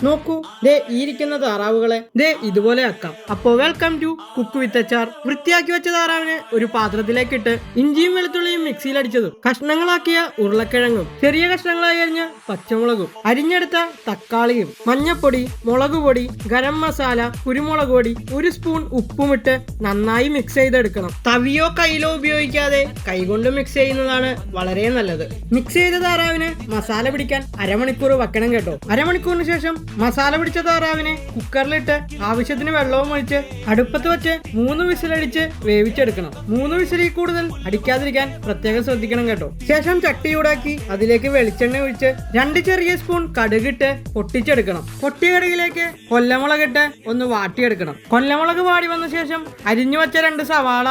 നോക്കൂ, ദേ ഈ ഇരിക്കുന്ന താറാവുകളെ ദേ ഇതുപോലെ ആക്കാം. അപ്പോ വെൽക്കം ടു കുക്ക് വിത്ത് അച്ചാർ. വൃത്തിയാക്കി വെച്ച താറാവിനെ ഒരു പാത്രത്തിലേക്ക് ഇട്ട് ഇഞ്ചിയും വെളുത്തുള്ളിയും മിക്സിയിൽ അടിച്ചതും കഷ്ണങ്ങളാക്കിയ ഉരുളക്കിഴങ്ങും ചെറിയ കഷ്ണങ്ങളായി അരിഞ്ഞ പച്ചമുളകും അരിഞ്ഞെടുത്ത തക്കാളിയും മഞ്ഞപ്പൊടി, മുളക് പൊടി, ഗരം മസാല, കുരുമുളക് പൊടി, ഒരു സ്പൂൺ ഉപ്പുമിട്ട് നന്നായി മിക്സ് ചെയ്തെടുക്കണം. തവിയോ കയ്യിലോ ഉപയോഗിക്കാതെ കൈകൊണ്ട് മിക്സ് ചെയ്യുന്നതാണ് വളരെ നല്ലത്. മിക്സ് ചെയ്ത താറാവിന് മസാല പിടിക്കാൻ അരമണിക്കൂർ വെക്കണം കേട്ടോ. അരമണിക്കൂറിന് ശേഷം മസാല പിടിച്ച താറാവിനെ കുക്കറിലിട്ട് ആവശ്യത്തിന് വെള്ളവും ഒഴിച്ച് അടുപ്പത്ത് വെച്ച് 3 വിസിലടിച്ച് വേവിച്ചെടുക്കണം. 3 വിസിലിൽ കൂടുതൽ അടിക്കാതിരിക്കാൻ പ്രത്യേകം ശ്രദ്ധിക്കണം കേട്ടോ. ശേഷം ചട്ടി ചൂടാക്കി അതിലേക്ക് വെളിച്ചെണ്ണ ഒഴിച്ച് 2 ചെറിയ സ്പൂൺ കടുകിട്ട് പൊട്ടിച്ചെടുക്കണം. പൊട്ടിയ കടുകിലേക്ക് കൊല്ലമുളകിട്ട് ഒന്ന് വാട്ടിയെടുക്കണം. കൊല്ലമുളക് വാടി വന്ന ശേഷം അരിഞ്ഞു വെച്ച 2 സവാള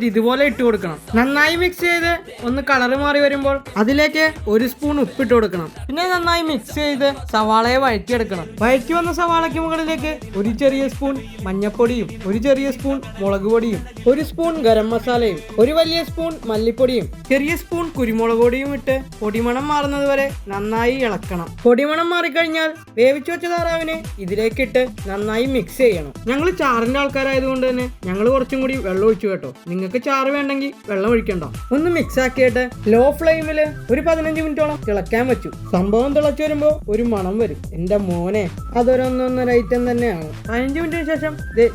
ഇതുപോലെ ഇട്ട് കൊടുക്കണം. നന്നായി മിക്സ് ചെയ്ത് ഒന്ന് കളറ് മാറി വരുമ്പോൾ അതിലേക്ക് 1 സ്പൂൺ ഉപ്പിട്ട് കൊടുക്കണം. പിന്നെ നന്നായി മിക്സ് ചെയ്ത് സവാളയെ വഴറ്റിയെടുക്കണം. വഴറ്റി വന്ന സവാളയ്ക്ക് മുകളിലേക്ക് 1 ചെറിയ സ്പൂൺ മഞ്ഞപ്പൊടിയും 1 ചെറിയ സ്പൂൺ മുളക് പൊടിയും 1 സ്പൂൺ ഗരം മസാലയും 1 വലിയ സ്പൂൺ മല്ലിപ്പൊടിയും ചെറിയ സ്പൂൺ കുരുമുളക് പൊടിയും ഇട്ട് പൊടിമണം മാറുന്നത് വരെ നന്നായി ഇളക്കണം. പൊടിമണം മാറിക്കഴിഞ്ഞാൽ വേവിച്ചു വെച്ച താറാവിനെ ഇതിലേക്കിട്ട് നന്നായി മിക്സ് ചെയ്യണം. ഞങ്ങൾ ചാറിന്റെ ആൾക്കാരായതുകൊണ്ട് തന്നെ ഞങ്ങൾ കുറച്ചും കൂടി വെള്ളം ഒഴിച്ചു കേട്ടോ. നിങ്ങൾക്ക് ചാറ് വേണ്ടെങ്കിൽ വെള്ളം ഒഴിക്കണ്ട. ഒന്ന് മിക്സ് ആക്കിയിട്ട് ലോ ഫ്ലെയിമിൽ ഒരു 15 മിനിറ്റോളം തിളക്കാൻ വെച്ചു. സംഭവം തിളച്ചു വരുമ്പോൾ ഒരു മണം വരും. എന്റെ മോനെ, അതൊരൊന്നൊന്നര ഐറ്റം തന്നെയാണ്. 15 മിനിറ്റിന് ശേഷം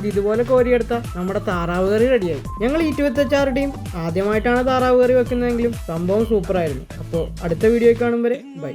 ഇതുപോലെ കോരിയെടുത്ത നമ്മുടെ താറാവ് കറി റെഡിയായി. ഞങ്ങൾ ഈറ്റ് വിത്ത് അച്ചാർ ടീം ആദ്യമായിട്ടാണ് താറാവ് കറി വെക്കുന്നതെങ്കിലും സംഭവം സൂപ്പർ ആയിരുന്നു. അപ്പോൾ അടുത്ത വീഡിയോ കാണും വരെ ബൈ.